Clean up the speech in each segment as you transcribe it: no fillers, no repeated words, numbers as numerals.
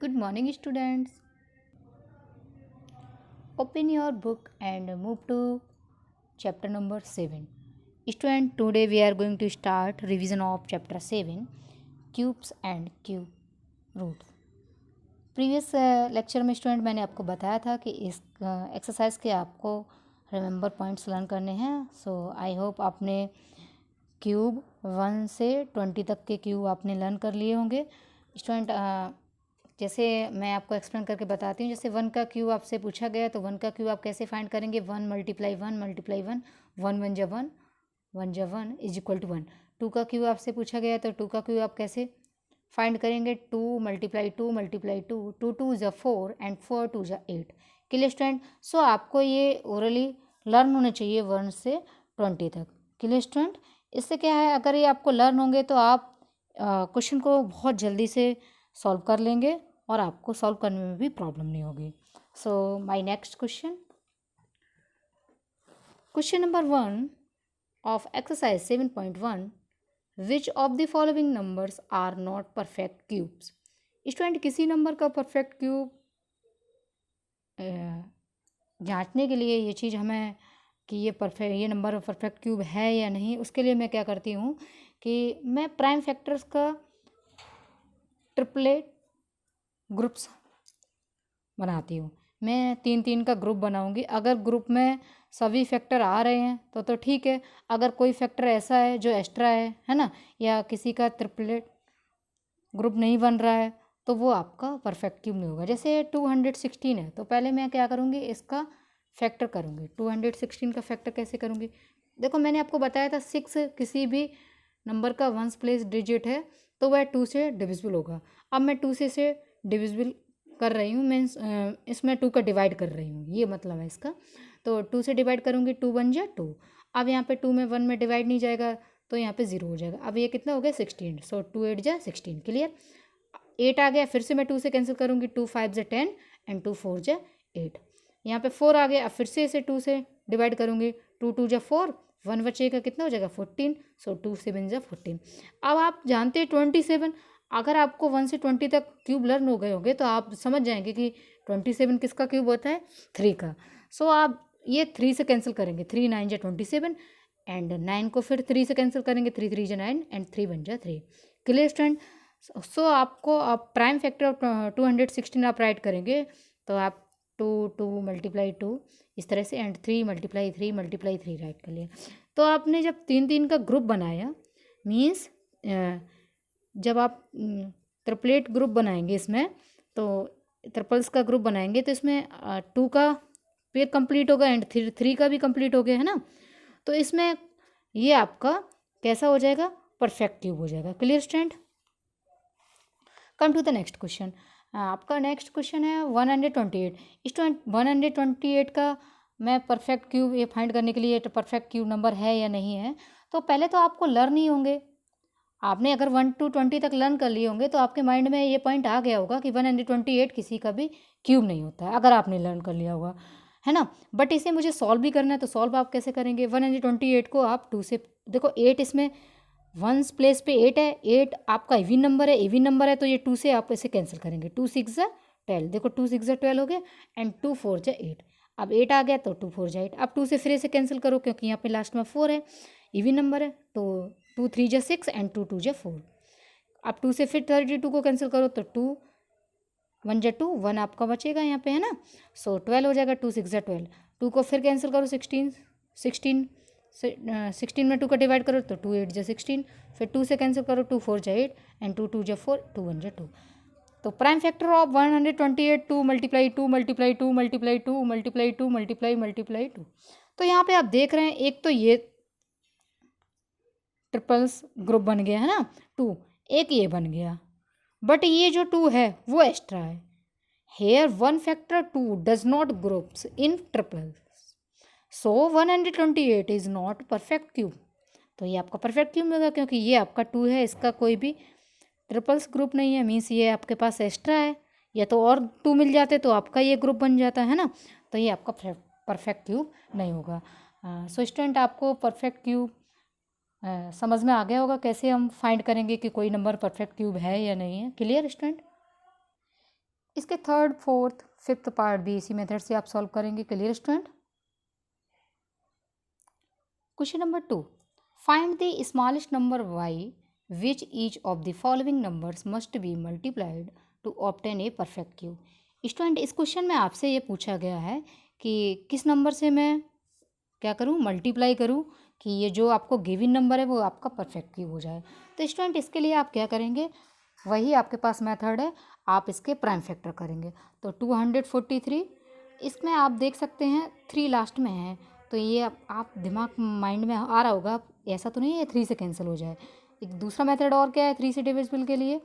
Good morning, students. Open your book and move to chapter number 7. Student, today we are going to start revision of chapter 7, cubes and cube roots. Previous lecture में student मैंने आपको बताया था कि इस exercise के आपको remember points learn करने हैं. सो आई होप आपने क्यूब 1 से 20 तक के क्यूब आपने लर्न कर लिए होंगे. स्टूडेंट जैसे मैं आपको एक्सप्लेन करके बताती हूँ. जैसे 1 का क्यूब आपसे पूछा गया तो 1 का क्यूब आप कैसे फाइंड करेंगे. 1 मल्टीप्लाई 1 मल्टीप्लाई 1, 1 1 जा 1, 1 जा 1 इज इक्वल टू 1. 2 का क्यूब आपसे पूछा गया तो 2 का क्यूब आप कैसे फाइंड करेंगे. 2 मल्टीप्लाई 2 मल्टीप्लाई 2, 2 2 जा 4 एंड 4 2 जा 8. Clear student. सो आपको ये ओरली लर्न होने चाहिए 1 से 20 तक. Clear student. इससे क्या है, अगर ये आपको लर्न होंगे तो आप क्वेश्चन को बहुत जल्दी से सॉल्व कर लेंगे और आपको सॉल्व करने में भी प्रॉब्लम नहीं होगी. So my next question number 1 of exercise 7.1, which of the following numbers are not perfect cubes. Student, किसी नंबर का परफेक्ट क्यूब जांचने के लिए ये चीज़ हमें कि ये नंबर परफेक्ट क्यूब है या नहीं, उसके लिए मैं क्या करती हूँ कि मैं प्राइम फैक्टर्स का ट्रिपलेट ग्रुप्स बनाती हूँ. मैं 3 का ग्रुप बनाऊँगी. अगर ग्रुप में सभी फैक्टर आ रहे हैं तो ठीक है. अगर कोई फैक्टर ऐसा है जो एक्स्ट्रा है ना, या किसी का ट्रिपलेट ग्रुप नहीं बन रहा है तो वो आपका परफेक्ट क्यूब नहीं होगा. जैसे 216 है तो पहले मैं क्या करूँगी, इसका फैक्टर करूँगी. 216 का फैक्टर कैसे करूँगी. देखो, मैंने आपको बताया था 6 किसी भी नंबर का वंस प्लेस डिजिट है तो वह 2 से डिविजिबल होगा. अब मैं 2 से डिविजिबल कर रही हूँ, मीन्स इसमें 2 का डिवाइड कर रही हूँ, ये मतलब है इसका. तो 2 से डिवाइड करूँगी, 2 1 जा 2. अब यहाँ पे 2 में 1 में डिवाइड नहीं जाएगा तो यहाँ पे 0 हो जाएगा. अब ये कितना हो गया 16. सो 2 8 जा 16. क्लियर. 8 आ गया, फिर से मैं 2 से कैंसिल करूँगी. 2 5 जा 10 एंड 2 4 जा 8. यहाँ पे 4 आ गया. अब फिर से इसे 2 से डिवाइड करूँगी. 2 2 जा 4, 1 बचेगा, कितना हो जाएगा 14. सो 2 7 जा 14. अब आप जानते हैं 27. अगर आपको 1 से 20 तक क्यूब लर्न हो गए होंगे तो आप समझ जाएंगे कि 27 किसका क्यूब होता है, 3 का. सो आप ये 3 से कैंसिल करेंगे. 3 9 जा 27 एंड 9 को फिर 3 से कैंसिल करेंगे. 3 3 जा 9 एंड 3 1 जा 3. Clear student. सो आपको आप प्राइम फैक्टर ऑफ 216 आप राइट करेंगे तो आप 2 2 मल्टीप्लाई 2 इस तरह से एंड 3 मल्टीप्लाई 3 मल्टीप्लाई 3 राइट कर लिया. तो आपने जब 3 का ग्रुप बनाया, मीन्स जब आप ट्रिपलेट ग्रुप बनाएंगे इसमें, तो ट्रिपल्स का ग्रुप बनाएंगे तो इसमें 2 का पेयर कंप्लीट होगा एंड 3 का भी कंप्लीट हो गया है ना. तो इसमें ये आपका कैसा हो जाएगा, परफेक्ट क्यूब हो जाएगा. Clear student. Come to the next question. आपका नेक्स्ट क्वेश्चन है 128. स्टूडेंट, 128 का मैं परफेक्ट क्यूब ये फाइंड करने के लिए परफेक्ट क्यूब नंबर है या नहीं है, तो पहले तो आपको लर्न ही होंगे. आपने अगर 1 to 20 तक लर्न कर लिए होंगे तो आपके माइंड में ये पॉइंट आ गया होगा कि 128 किसी का भी क्यूब नहीं होता है, अगर आपने लर्न कर लिया होगा, है ना. बट इसे मुझे सॉल्व भी करना है तो सॉल्व आप कैसे करेंगे. 128 को आप 2 से, देखो 8 इसमें वंस प्लेस पे 8 है. 8 आपका इवन नंबर है तो ये 2 से आप इसे कैंसिल करेंगे. 2 6 जा 12. देखो 2 6 जा 12 हो गया एंड 2 4 जा 8. अब 8 आ गया तो 2 4 जा 8. अब 2 से फिर से कैंसिल करो क्योंकि यहाँ पे लास्ट में 4 है, इवन नंबर है. तो 2 3 जा 6 एंड 2 2 जा 4. अब 2 से फिर 32 को कैंसिल करो तो 2 1 जा 2, 1 आपका बचेगा यहाँ पे, है ना. सो 12 हो जाएगा. 2 6 जा 12. 2 को फिर कैंसिल करो 16 16 में 2 का डिवाइड करो तो 2 8 जा 16. फिर 2 से कैंसिल करो. 2 4 जा 8 एंड 2 2 जा 4, 2 1 जा 2. तो prime factor of 128 2 multiply 2 multiply 2 multiply 2 multiply 2 multiply multiply 2. तो यहाँ पे आप देख रहे हैं एक तो ये ट्रिपल्स ग्रुप बन गया है ना 2, एक ये बन गया. बट ये जो 2 है वो एक्स्ट्रा है. Here 1 factor 2 does not groups in triplets. So 128 is not perfect cube. तो ये आपका परफेक्ट क्यूब होगा क्योंकि ये आपका 2 है, इसका कोई भी ट्रिपल्स ग्रुप नहीं है, मीन्स ये आपके पास एक्स्ट्रा है. या तो और 2 मिल जाते तो आपका ये ग्रुप बन जाता है ना. तो ये आपका परफेक्ट क्यूब नहीं होगा. सो स्टूडेंट, आपको परफेक्ट क्यूब समझ में आ गया होगा कैसे हम फाइंड करेंगे कि कोई नंबर परफेक्ट क्यूब है या नहीं है. Clear student. इसके थर्ड फोर्थ फिफ्थ पार्ट भी इसी मेथड से आप सॉल्व करेंगे। Clear student? Question number 2, find the smallest number y which each of the following numbers must be multiplied to obtain a perfect cube. Student, इस question में आपसे ये पूछा गया है कि किस नंबर से मैं क्या करूँ, मल्टीप्लाई करूँ कि ये जो आपको गिवन नंबर है वो आपका परफेक्ट क्यूब हो जाए। तो स्टूडेंट, इसके लिए आप क्या करेंगे, वही आपके पास मेथड है, आप इसके प्राइम फैक्टर करेंगे। तो 243, इसमें आप देख सकते हैं 3 लास्ट में है, तो ये आप दिमाग माइंड में आ रहा होगा, ऐसा तो नहीं है 3 से कैंसिल हो जाए। एक दूसरा मेथड और क्या है 3 से डिविजिबल के लिए,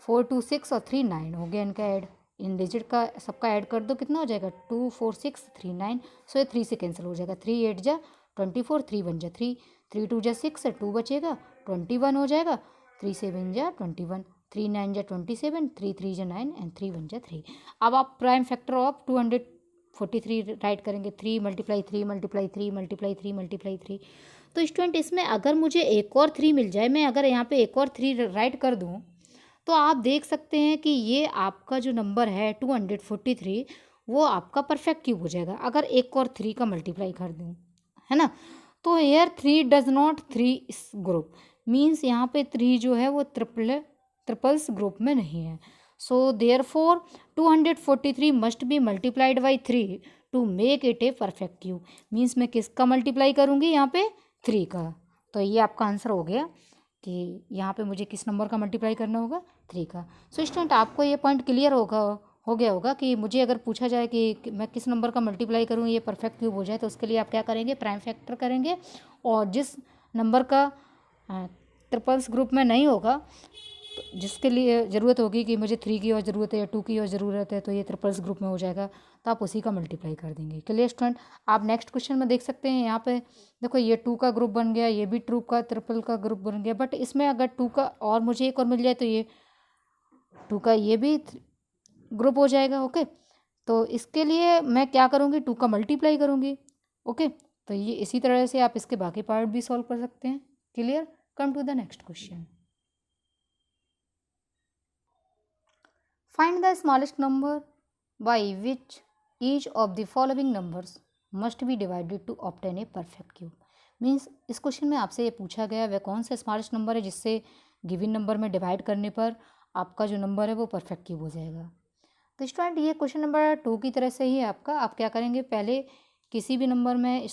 4 2 6 और 3 9 हो गया इनका ऐड। इन डिजिट का सबका ऐड कर दो, कितना हो जाएगा 2 4 6 3 9। सो ये 3 से कैंसिल हो जाएगा। 3 8 जा 24, 3 1 जा 3, 3 2 जा 6, 2 बचेगा 21 हो जाएगा, 3 7 जा 21, 3 9 जा 27, 3 3 जा 9 एंड 3 1 जा 3। अब आप प्राइम फैक्टर ऑफ 243 राइट करेंगे, 3 मल्टीप्लाई 3 मल्टीप्लाई 3 मल्टीप्लाई 3 मल्टीप्लाई 3। तो स्टूडेंट, इसमें अगर मुझे एक और 3 मिल जाए, मैं अगर यहाँ पे एक और 3 राइट कर दूँ, तो आप देख सकते हैं कि ये आपका जो नंबर है 243 वो आपका परफेक्ट क्यूब हो जाएगा अगर एक और 3 का मल्टीप्लाई कर दूँ, है ना। तो हेयर 3 डज नॉट 3 इस ग्रुप, मीन्स यहाँ पे 3 जो है वो ट्रिपल्स ग्रुप में नहीं है। So therefore 243 must be multiplied by 3 to make it a perfect cube. Means मैं किसका मल्टीप्लाई करूँगी यहाँ पे 3 का। तो ये आपका आंसर हो गया कि यहाँ पे मुझे किस नंबर का मल्टीप्लाई करना होगा 3 का। सो स्टूडेंट, आपको ये पॉइंट क्लियर हो गया होगा कि मुझे अगर पूछा जाए कि मैं किस नंबर का मल्टीप्लाई करूँ ये परफेक्ट क्यूब हो जाए, तो उसके लिए आप क्या करेंगे, प्राइम फैक्टर करेंगे, और जिस नंबर का ट्रिपल्स ग्रुप में नहीं होगा, तो जिसके लिए ज़रूरत होगी कि मुझे 3 की और ज़रूरत है या 2 की और ज़रूरत है, तो ये ट्रिपल्स ग्रुप में हो जाएगा, तो आप उसी का मल्टीप्लाई कर देंगे। Clear student? आप नेक्स्ट क्वेश्चन में देख सकते हैं, यहाँ पे देखो ये 2 का ग्रुप बन गया, ये भी 2 का ट्रिपल का ग्रुप बन गया, बट इसमें अगर 2 का और मुझे एक और मिल जाए तो ये 2 का ये भी ग्रुप हो जाएगा। ओके, तो इसके लिए मैं क्या करूँगी, 2 का मल्टीप्लाई करूँगी। ओके, तो ये इसी तरह से आप इसके बाकी पार्ट भी सॉल्व कर सकते हैं। Clear? Come to the next question. Find the smallest number by which each of the following numbers must be divided to obtain a perfect cube। Means इस क्वेश्चन में आपसे ये पूछा गया वह कौन सा स्मॉलेस्ट नंबर है जिससे गिवन नंबर में डिवाइड करने पर आपका जो नंबर है वो परफेक्ट क्यूब हो जाएगा। तो स्टूडेंट, ये क्वेश्चन नंबर 2 की तरह से ही है आपका। आप क्या करेंगे, पहले किसी भी नंबर में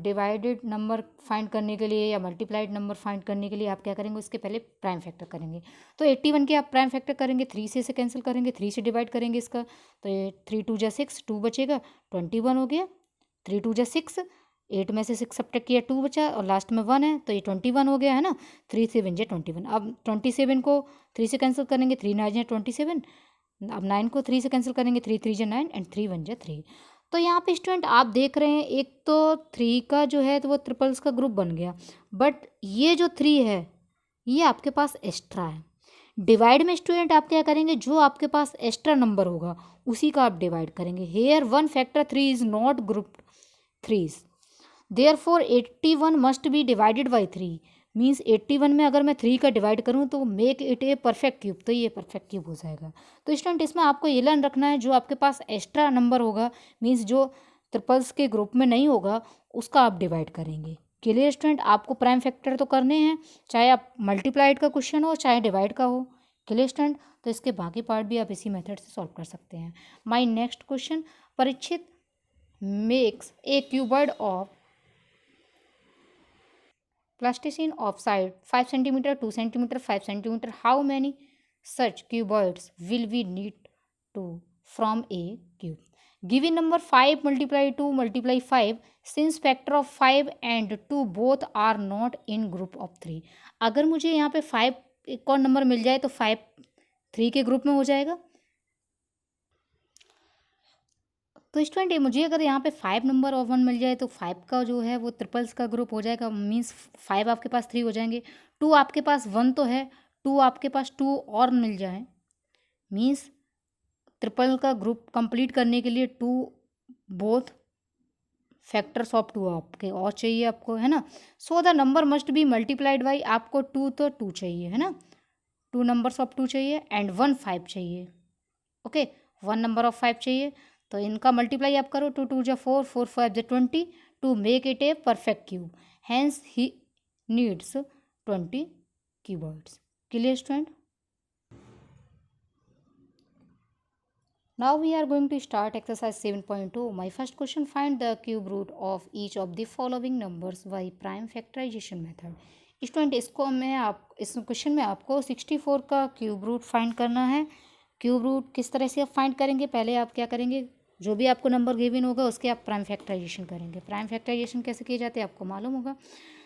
डिवाइडेड नंबर फाइंड करने के लिए या मल्टीप्लाइड नंबर फाइंड करने के लिए आप क्या करेंगे, उसके पहले प्राइम फैक्टर करेंगे। तो 81 के आप प्राइम फैक्टर करेंगे, 3 से इसे कैंसिल करेंगे, 3 से डिवाइड करेंगे इसका, तो ये 3 2 जा 6, 2 बचेगा 21 हो गया, 3 2 जा 6, 8 में से 6 सब्ट्रैक्ट किया 2 बचा और लास्ट में 1 है, तो ये 21 हो गया, है ना। 3 7 जा 21। अब 27 को 3 से कैंसिल करेंगे, 3 9 जा 27। अब 9 को 3 से कैंसिल करेंगे, 3 3 जा 9 एंड 3 1 जा 3। तो यहाँ पे स्टूडेंट आप देख रहे हैं, एक तो 3 का जो है तो वो ट्रिपल्स का ग्रुप बन गया, बट ये जो 3 है ये आपके पास एक्स्ट्रा है। डिवाइड में स्टूडेंट आप क्या करेंगे, जो आपके पास एक्स्ट्रा नंबर होगा उसी का आप डिवाइड करेंगे। Here 1 factor 3 is not group 3, therefore 81 must be divided by 3। Means 81 में अगर मैं 3 का डिवाइड करूँ तो make it a perfect cube, तो ये परफेक्ट क्यूब हो जाएगा। तो स्टूडेंट, इसमें आपको ये लर्न रखना है, जो आपके पास एक्स्ट्रा नंबर होगा, मीन्स जो ट्रिपल्स के ग्रुप में नहीं होगा, उसका आप डिवाइड करेंगे। Clear student? आपको प्राइम फैक्टर तो करने हैं, चाहे आप मल्टीप्लाइड का क्वेश्चन हो चाहे डिवाइड का हो। Clear student? तो इसके बाकी पार्ट भी आप इसी मेथड से सॉल्व कर सकते हैं। My next question, Parikshit makes a cuboid of plasticine of side 5 cm, 2 cm, 5 cm. How many such cuboids will we need to from a cube? Given number 5 multiply 2 multiply 5, since factor of 5 and 2 both are not in group of 3। अगर मुझे यहाँ पे 5 एक और number मिल जाए तो 5 3 के group में हो जाएगा। तो स्टूडेंट, मुझे अगर यहाँ पे 5 नंबर और 1 मिल जाए तो 5 का जो है वो ट्रिपल्स का ग्रुप हो जाएगा। मीन्स 5 आपके पास 3 हो जाएंगे, 2 आपके पास 1 तो है, 2 आपके पास 2 और मिल जाए, मीन्स ट्रिपल का ग्रुप कंप्लीट करने के लिए 2 बोथ फैक्टर्स ऑफ 2 आपके और चाहिए आपको, है ना। So the number must be multiplied by, आपको 2 तो 2 चाहिए, है ना, 2 नंबर्स ऑफ 2 चाहिए एंड 1 5 चाहिए। ओके, वन नंबर ऑफ 5 चाहिए, तो इनका मल्टीप्लाई आप करो, 2 2 जा 4, 4 5 जा 20 to make it a perfect cube, hence he needs 20 cuboids. Clear, student? Now we are going to start exercise 7.2. My first question, find the cube root of each of the following numbers by prime factorization method. Student इस question में आपको 64 का cube root find करना है। Cube root किस तरह से आप फाइंड करेंगे, पहले आप क्या करेंगे, जो भी आपको नंबर गिवन होगा उसके आप प्राइम फैक्टराइजेशन करेंगे। प्राइम फैक्टराइजेशन कैसे किए जाते हैं आपको मालूम होगा।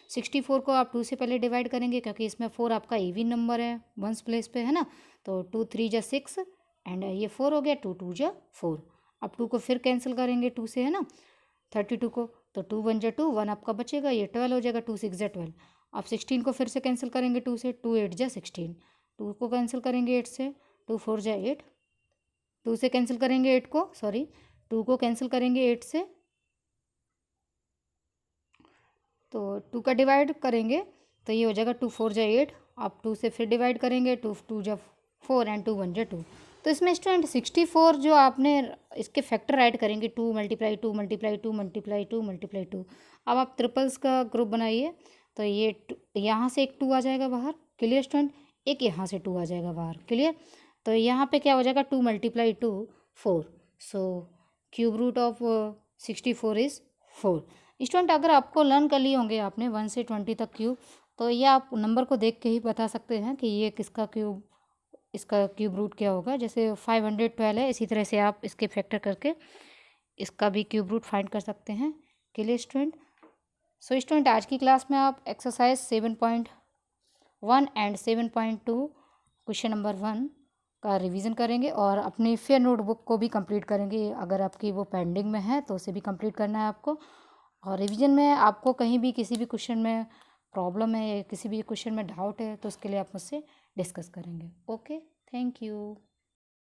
64 को आप 2 से पहले डिवाइड करेंगे, क्योंकि इसमें 4 आपका इवन नंबर है वंस प्लेस पे, है ना। तो 2 3 जा 6 एंड ये 4 हो गया, 2 2 जा 4। अब 2 को फिर कैंसिल करेंगे 2 से, है ना, 32 को, तो 2 1 जा 2, 1 आपका बचेगा, ये 12 हो जाएगा, 2 6 जा 12। अब 16 को फिर से कैंसिल करेंगे 2 से, 2 8 जा 16, 2 को कैंसिल करेंगे 8 से, 2 4 जा 8, 2 से कैंसिल करेंगे 8 को, सॉरी 2 को कैंसिल करेंगे 8 से, तो 2 का डिवाइड करेंगे तो ये हो जाएगा 2 4 जा 8। आप 2 से फिर डिवाइड करेंगे, 2 2 जा 4 एंड 2 1 जा 2। तो इसमें स्टूडेंट 64 जो आपने इसके फैक्टर ऐड करेंगे, 2 मल्टीप्लाई 2 मल्टीप्लाई 2 मल्टीप्लाई 2 मल्टीप्लाई 2। अब आप ट्रिपल्स का ग्रुप बनाइए, तो ये यहाँ से एक 2 आ जाएगा बाहर, क्लियर स्टूडेंट, एक यहाँ से 2 आ जाएगा बाहर, क्लियर। तो यहाँ पे क्या हो जाएगा, 2 multiply 2 4, so cube root of 64 is 4। Student अगर आपको लर्न कर लिए होंगे आपने 1 से 20 तक क्यूब, तो ये आप नंबर को देख के ही बता सकते हैं कि ये किसका क्यूब, इसका क्यूब रूट क्या होगा। जैसे 512 है, इसी तरह से आप इसके फैक्टर करके इसका भी क्यूब रूट फाइंड कर सकते हैं, क्लियर स्टूडेंट। सो स्टूडेंट आज की क्लास में आप एक्सरसाइज 7.1 एंड 7.2 क्वेश्चन नंबर 1 का रिवीजन करेंगे और अपनी फेयर नोटबुक को भी कंप्लीट करेंगे। अगर आपकी वो पेंडिंग में है तो उसे भी कंप्लीट करना है आपको। और रिवीजन में आपको कहीं भी किसी भी क्वेश्चन में प्रॉब्लम है, किसी भी क्वेश्चन में डाउट है, तो उसके लिए आप मुझसे डिस्कस करेंगे। Okay, thank you.